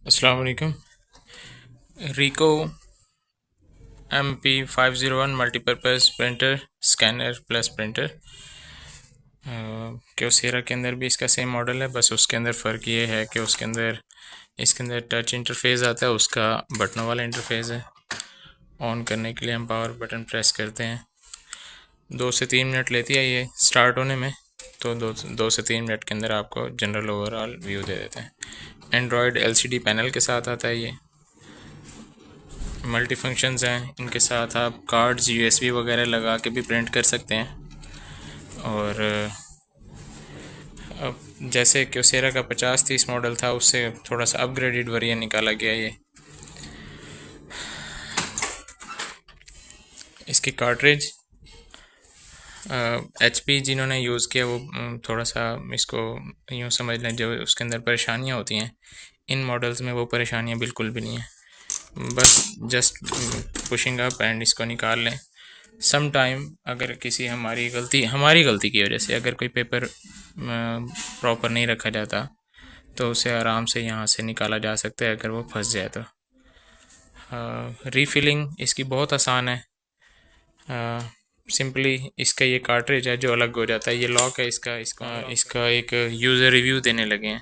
अस्सलाम वालेकुम। रिको MP501 multipurpose printer scanner plus printer Kyocera के अंदर भी इसका सेम मॉडल है, बस उसके अंदर फ़र्क ये है कि इसके अंदर टच इंटरफेस आता है, उसका बटनों वाला इंटरफेस है। ऑन करने के लिए हम पावर बटन प्रेस करते हैं। 2 से 3 मिनट लेती है ये स्टार्ट होने में, तो 2 से 3 मिनट के अंदर आपको जनरल ओवरऑल व्यू दे देते हैं। एंड्रॉयड LCD पैनल के साथ आता है ये। मल्टी फंक्शंस हैं, इनके साथ आप कार्ड्स USB वगैरह लगा के भी प्रिंट कर सकते हैं। और अब जैसे क्योसेरा का 5030 मॉडल था, उससे थोड़ा सा अपग्रेडेड वेरिएंट निकाला गया ये। इसकी कार्ट्रिज HP जिन्होंने यूज़ किया वो थोड़ा सा इसको यूँ समझ लें, जो उसके अंदर परेशानियाँ होती हैं इन मॉडल्स में वो परेशानियाँ बिल्कुल भी नहीं हैं। बस जस्ट पुशिंग अप एंड इसको निकाल लें। सम टाइम अगर किसी हमारी गलती की वजह से अगर कोई पेपर प्रॉपर नहीं रखा जाता तो उसे आराम से यहाँ से निकाला जा सकता है अगर वो फंस जाए तो। रीफिलिंग इसकी बहुत आसान है। सिंपली इसका ये कार्ट्रिज है जो अलग हो जाता है, ये लॉक है इसका एक यूज़र रिव्यू देने लगे हैं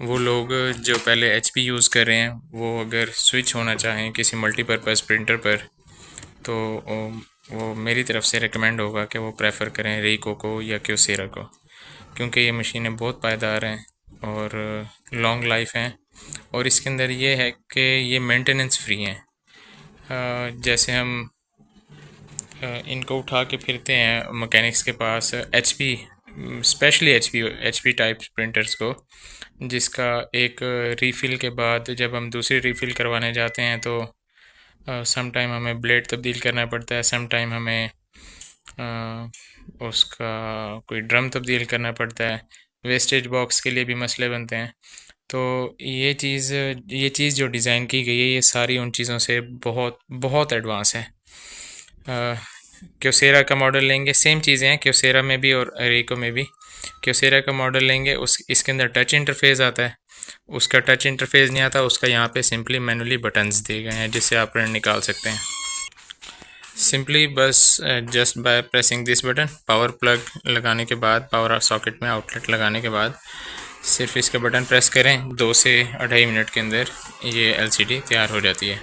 वो लोग जो पहले HP यूज़ कर रहे हैं। वो अगर स्विच होना चाहें किसी मल्टीपर्पज़ प्रिंटर पर तो वो मेरी तरफ से रिकमेंड होगा कि वो प्रेफर करें रिको को या क्योसेरा को, क्योंकि ये मशीनें बहुत पायदार हैं और लॉन्ग लाइफ हैं। और इसके अंदर ये है कि ये मेंटेनेंस फ्री हैं। जैसे हम इनको उठा के फिरते हैं मैकेनिक्स के पास, HP specially HP type printers को, जिसका एक रीफ़िल के बाद जब हम दूसरी रीफ़िल करवाने जाते हैं तो सम टाइम हमें ब्लेड तब्दील करना पड़ता है, सम टाइम हमें उसका कोई ड्रम तब्दील करना पड़ता है, वेस्टेज बॉक्स के लिए भी मसले बनते हैं। तो ये चीज़ जो डिज़ाइन की गई है ये सारी उन चीज़ों से बहुत बहुत एडवांस है। क्योसेरा का मॉडल लेंगे, सेम चीज़ें हैं क्योसेरा में भी और रिको में भी। क्योसेरा का मॉडल लेंगे, इसके अंदर टच इंटरफेस आता है, उसका टच इंटरफेस नहीं आता, उसका यहाँ पे सिंपली मैनुअली बटन्स दिए गए हैं जिससे आप प्रिंट निकाल सकते हैं। सिंपली बस just by pressing this button, power plug लगाने के बाद, पावर सॉकेट में आउटलेट लगाने के बाद सिर्फ इसका बटन प्रेस करें, 2 से 2.5 मिनट के अंदर ये LCD तैयार हो जाती है,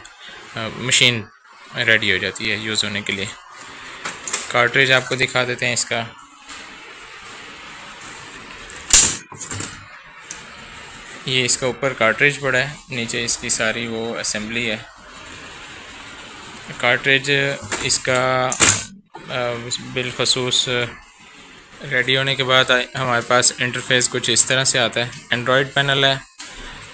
मशीन रेडी हो जाती है यूज़ होने के लिए। कार्ट्रिज आपको दिखा देते हैं इसका। ये इसका ऊपर कार्ट्रिज पड़ा है, नीचे इसकी सारी वो असेंबली है। कार्ट्रिज इसका बिलखसूस रेडी होने के बाद हमारे पास इंटरफेस कुछ इस तरह से आता है। एंड्रॉयड पैनल है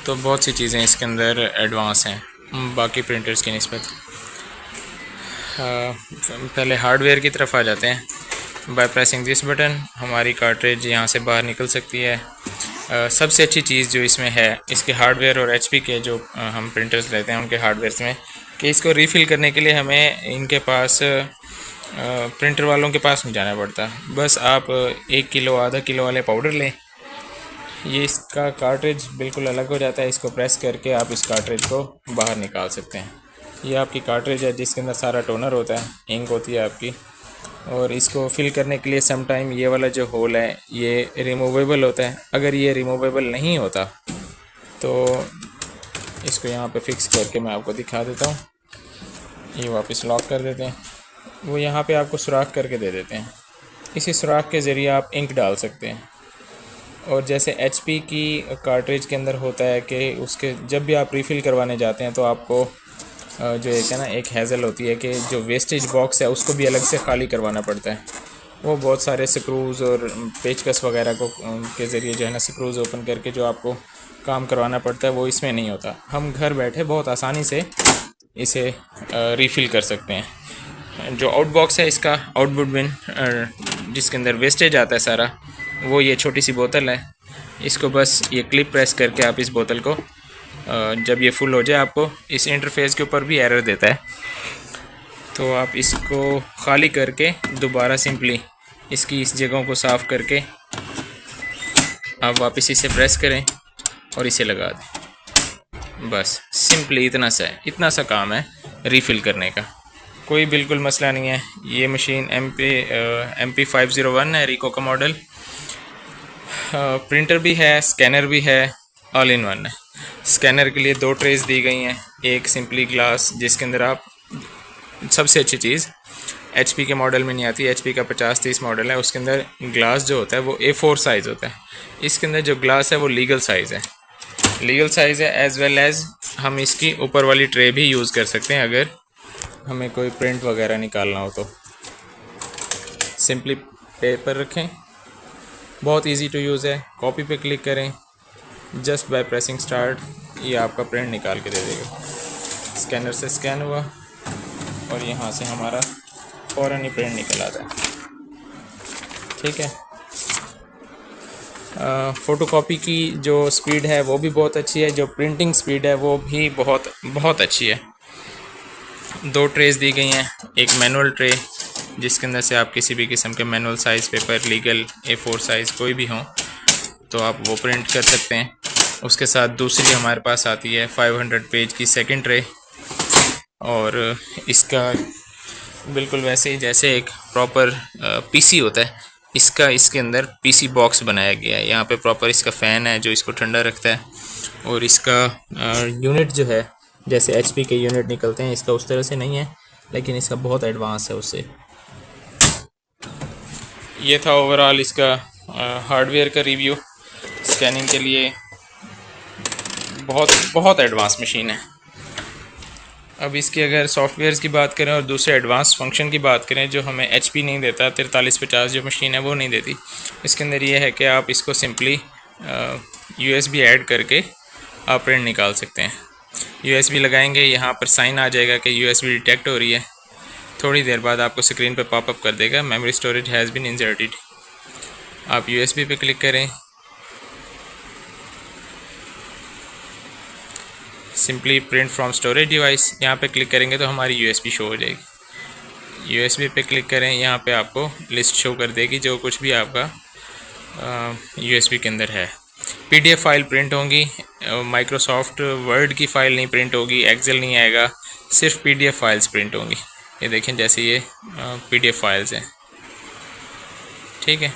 तो बहुत सी चीज़ें इसके अंदर एडवांस हैं बाकी प्रिंटर्स की निस्बत। पहले हार्डवेयर की तरफ आ जाते हैं। बाय प्रेसिंग दिस बटन हमारी कार्ट्रिज यहाँ से बाहर निकल सकती है। सबसे अच्छी चीज़ जो इसमें है इसके हार्डवेयर और HP के जो हम प्रिंटर्स लेते हैं उनके हार्डवेयर्स में, कि इसको रीफ़िल करने के लिए हमें इनके पास प्रिंटर वालों के पास नहीं जाना पड़ता। बस आप 1 किलो आधा किलो वाले पाउडर लें, ये इसका कार्ट्रिज बिल्कुल अलग हो जाता है, इसको प्रेस करके आप इस कार्ट्रिज को बाहर निकाल सकते हैं। ये आपकी कार्ट्रिज है जिसके अंदर सारा टोनर होता है, इंक होती है आपकी। और इसको फिल करने के लिए सम टाइम ये वाला जो होल है ये रिमूवेबल होता है। अगर ये रिमूवेबल नहीं होता तो इसको यहाँ पे फिक्स करके मैं आपको दिखा देता हूँ। ये वापस लॉक कर देते हैं, वो यहाँ पे आपको सुराख करके दे देते हैं। इसी सुराख के ज़रिए आप इंक डाल सकते हैं। और जैसे HP की कार्ट्रिज के अंदर होता है कि उसके जब भी आप रीफ़िल करवाने जाते हैं तो आपको जो एक है ना, एक हैज़ल होती है कि जो वेस्टेज बॉक्स है उसको भी अलग से खाली करवाना पड़ता है। वो बहुत सारे स्क्रूज़ और पेचकस वगैरह को के ज़रिए जो है ना, स्क्रूज़ ओपन करके जो आपको काम करवाना पड़ता है वो इसमें नहीं होता। हम घर बैठे बहुत आसानी से इसे रीफ़िल कर सकते हैं। जो आउट बॉक्स है इसका, आउटपुट बिन जिसके अंदर वेस्टेज आता है सारा, वो ये छोटी सी बोतल है। इसको बस ये क्लिप प्रेस करके आप इस बोतल को जब ये फुल हो जाए, आपको इस इंटरफेस के ऊपर भी एरर देता है, तो आप इसको ख़ाली करके दोबारा सिंपली इसकी इस जगहों को साफ़ करके आप वापस इसे प्रेस करें और इसे लगा दें। बस सिंपली इतना सा काम है रीफ़िल करने का, कोई बिल्कुल मसला नहीं है। ये मशीन MP501 है, रिको का मॉडल। प्रिंटर भी है, स्कैनर भी है, ऑल इन वन है। स्कैनर के लिए 2 ट्रेस दी गई हैं, एक सिंपली ग्लास जिसके अंदर आप, सबसे अच्छी चीज़ HP के मॉडल में नहीं आती, HP का 5030 मॉडल है, उसके अंदर ग्लास जो होता है वो A4 साइज़ होता है। इसके अंदर जो ग्लास है वो लीगल साइज़ है, एज़ वेल एज़ हम इसकी ऊपर वाली ट्रे भी यूज़ कर सकते हैं अगर हमें कोई प्रिंट वगैरह निकालना हो तो। सिंपली पेपर रखें, बहुत इजी टू यूज़ है, कॉपी पे क्लिक करें, जस्ट बाय प्रेसिंग स्टार्ट ये आपका प्रिंट निकाल के दे देगा। स्कैनर से स्कैन हुआ और यहाँ से हमारा फ़ौरन ही प्रिंट निकल आता है। ठीक है। फ़ोटोकॉपी की जो स्पीड है वो भी बहुत अच्छी है, जो प्रिंटिंग स्पीड है वो भी बहुत बहुत अच्छी है। 2 ट्रेस दी गई हैं, एक मैनुअल ट्रे जिसके अंदर से आप किसी भी किस्म के manual size paper, legal A4 size कोई भी हों तो आप वो प्रिंट कर सकते हैं। उसके साथ दूसरी हमारे पास आती है 500 पेज की सेकंड ट्रे, और इसका बिल्कुल वैसे ही जैसे एक प्रॉपर PC होता है, इसका इसके अंदर PC बॉक्स बनाया गया है। यहाँ पे प्रॉपर इसका फ़ैन है जो इसको ठंडा रखता है, और इसका यूनिट जो है जैसे HP के यूनिट निकलते हैं, इसका उस तरह से नहीं है, लेकिन इसका बहुत एडवांस है उससे। ये था ओवरऑल इसका हार्डवेयर का रिव्यू। स्कैनिंग के लिए बहुत बहुत एडवांस मशीन है। अब इसकी अगर सॉफ्टवेयर्स की बात करें और दूसरे एडवांस फंक्शन की बात करें जो हमें HP नहीं देता, 4350 जो मशीन है वो नहीं देती। इसके अंदर ये है कि आप इसको सिंपली USB ऐड करके आप प्रिंट निकाल सकते हैं। USB लगाएंगे, यहाँ पर साइन आ जाएगा कि USB डिटेक्ट हो रही है। थोड़ी देर बाद आपको स्क्रीन पर पॉपअप कर देगा memory storage has been inserted. आप USB पे क्लिक करें, simply print from storage device, यहाँ पे क्लिक करेंगे तो हमारी USB शो हो जाएगी। USB पे क्लिक करें, यहाँ पे आपको लिस्ट शो कर देगी जो कुछ भी आपका USB के अंदर है। PDF फाइल प्रिंट होंगी, माइक्रोसॉफ्ट वर्ड की फ़ाइल नहीं प्रिंट होगी, एक्सेल नहीं आएगा, सिर्फ PDF फाइल्स प्रिंट होंगी। ये देखें जैसे ये PDF फाइल्स हैं। ठीक है।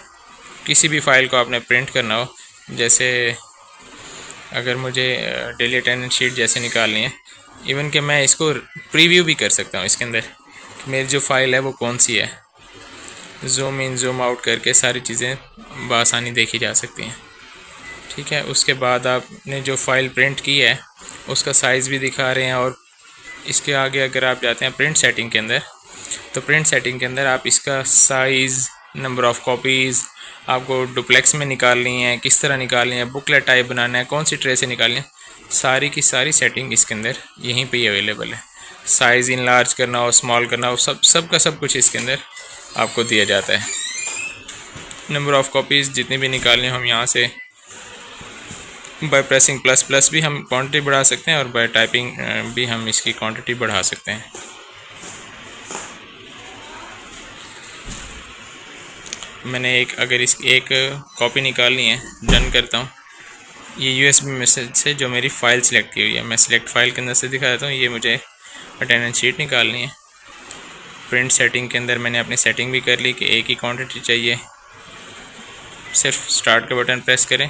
किसी भी फ़ाइल को आपने प्रिंट करना हो, जैसे अगर मुझे डेली अटेंडेंस शीट जैसे निकालनी है, इवन कि मैं इसको प्रीव्यू भी कर सकता हूँ इसके अंदर कि मेरी जो फ़ाइल है वो कौन सी है। ज़ूम इन ज़ूम आउट करके सारी चीज़ें बआसानी देखी जा सकती हैं। ठीक है। उसके बाद आपने जो फ़ाइल प्रिंट की है उसका साइज़ भी दिखा रहे हैं, और इसके आगे अगर आप जाते हैं प्रिंट सेटिंग के अंदर, तो प्रिंट सेटिंग के अंदर आप इसका साइज़, नंबर ऑफ़ कॉपीज़, आपको डुप्लेक्स में निकालनी है, किस तरह निकालनी है, बुकलेट टाइप बनाना है, कौन सी ट्रे से निकालनी है, सारी की सारी सेटिंग इसके अंदर यहीं पे ही अवेलेबल है। साइज़ इन लार्ज करना हो, स्मॉल करना हो, सब का सब कुछ इसके अंदर आपको दिया जाता है। नंबर ऑफ़ कॉपीज़ जितनी भी निकालनी हो हम यहाँ से बाय प्रेसिंग ++ भी हम क्वांटिटी बढ़ा सकते हैं, और बाय टाइपिंग भी हम इसकी क्वांटिटी बढ़ा सकते हैं। मैंने अगर इसकी एक कॉपी निकालनी है, डन करता हूँ। ये USB मैसेज से जो मेरी फ़ाइल सिलेक्ट की हुई है, मैं सिलेक्ट फ़ाइल के अंदर से दिखा देता हूँ। ये मुझे अटेंडेंस शीट निकालनी है। प्रिंट सेटिंग के अंदर मैंने अपनी सेटिंग भी कर ली कि एक ही क्वांटिटी चाहिए। सिर्फ स्टार्ट का बटन प्रेस करें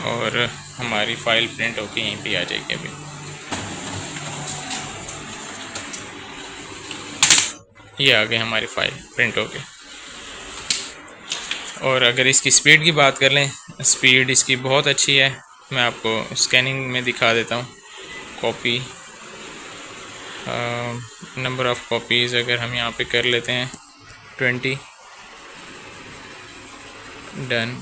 और हमारी फ़ाइल प्रिंट होकर यहीं पे आ जाएगी। अभी ये आ गई हमारी फ़ाइल प्रिंट होके। और अगर इसकी स्पीड की बात कर लें, स्पीड इसकी बहुत अच्छी है। मैं आपको स्कैनिंग में दिखा देता हूँ। कॉपी, नंबर ऑफ़ कॉपीज़ अगर हम यहाँ पे कर लेते हैं 20, डन,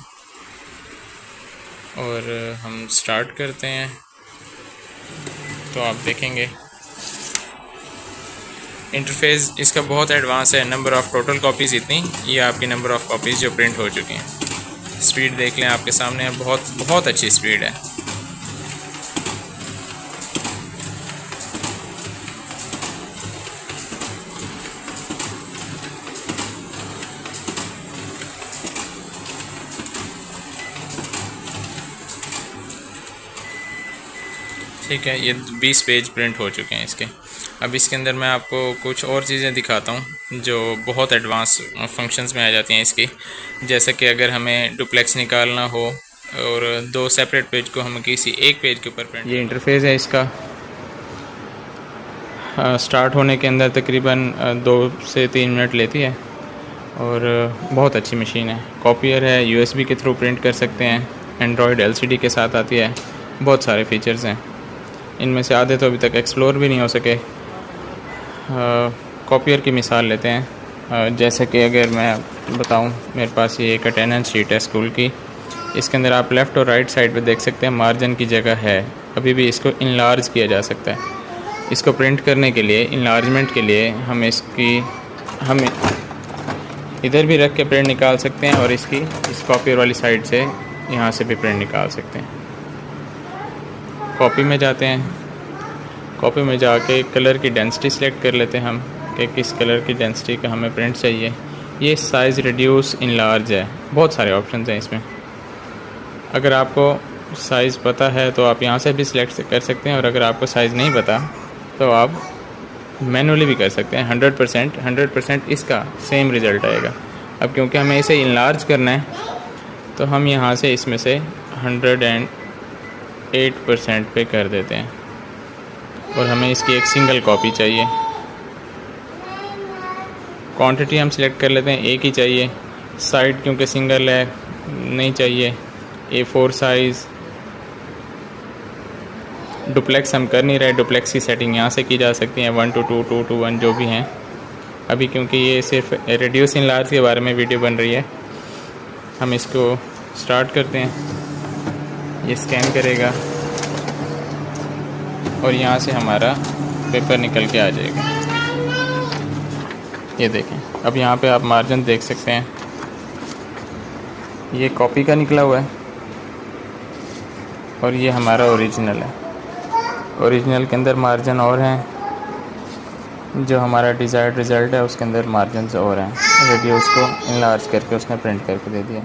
और हम स्टार्ट करते हैं तो आप देखेंगे इंटरफेस इसका बहुत एडवांस है। नंबर ऑफ़ टोटल कॉपीज़ इतनी, ये आपकी नंबर ऑफ़ कॉपीज़ जो प्रिंट हो चुकी हैं। स्पीड देख लें आपके सामने, बहुत बहुत अच्छी स्पीड है। ठीक है, ये 20 पेज प्रिंट हो चुके हैं इसके। अब इसके अंदर मैं आपको कुछ और चीज़ें दिखाता हूँ जो बहुत एडवांस फंक्शंस में आ जाती हैं इसकी। जैसे कि अगर हमें डुप्लेक्स निकालना हो और 2 सेपरेट पेज को हम किसी एक पेज के ऊपर प्रिंट, ये इंटरफेस है इसका। स्टार्ट होने के अंदर तकरीबन 2 से 3 मिनट लेती है और बहुत अच्छी मशीन है। कॉपियर है, USB के थ्रू प्रिंट कर सकते हैं, एंड्रॉयड LCD के साथ आती है, बहुत सारे फीचर्स हैं। इनमें से आधे तो अभी तक एक्सप्लोर भी नहीं हो सके। कॉपियर की मिसाल लेते हैं। जैसे कि अगर मैं बताऊं, मेरे पास ये एक अटेंडेंस शीट है स्कूल की। इसके अंदर आप लेफ़्ट और राइट साइड पे देख सकते हैं मार्जिन की जगह है, अभी भी इसको इनलार्ज किया जा सकता है। इसको प्रिंट करने के लिए, इनलार्जमेंट के लिए हम इधर भी रख के प्रिंट निकाल सकते हैं और इस कॉपियर वाली साइड से यहाँ से भी प्रिंट निकाल सकते हैं। कॉपी में जाते हैं, कॉपी में जाके कलर की डेंसिटी सेलेक्ट कर लेते हैं हम कि किस कलर की डेंसिटी का हमें प्रिंट चाहिए। ये साइज़ रिड्यूस इनलार्ज है, बहुत सारे ऑप्शंस हैं इसमें। अगर आपको साइज़ पता है तो आप यहाँ से भी सिलेक्ट कर सकते हैं, और अगर आपको साइज़ नहीं पता तो आप मैनुअली भी कर सकते हैं। 100% इसका सेम रिज़ल्ट आएगा। अब क्योंकि हमें इसे इनलार्ज करना है तो हम यहाँ से इसमें से 108% पे कर देते हैं, और हमें इसकी एक सिंगल कॉपी चाहिए। क्वांटिटी हम सिलेक्ट कर लेते हैं, एक ही चाहिए। साइड क्योंकि सिंगल है नहीं चाहिए। A4 size. डुप्लेक्स हम कर नहीं रहे, डुप्लेक्स की सेटिंग यहाँ से की जा सकती है, 1 to 2, 2 to 1 जो भी हैं। अभी क्योंकि ये सिर्फ रिड्यूस इनलार्ज के बारे में वीडियो बन रही है, हम इसको स्टार्ट करते हैं। ये स्कैन करेगा और यहाँ से हमारा पेपर निकल के आ जाएगा। ये देखें, अब यहाँ पे आप मार्जिन देख सकते हैं, ये कॉपी का निकला हुआ है और ये हमारा ओरिजिनल है। ओरिजिनल के अंदर मार्जिन और हैं, जो हमारा डिज़ायर्ड रिज़ल्ट है उसके अंदर मार्जिन और हैं। रिड्यूस को इनलार्ज करके उसने प्रिंट करके दे दिया।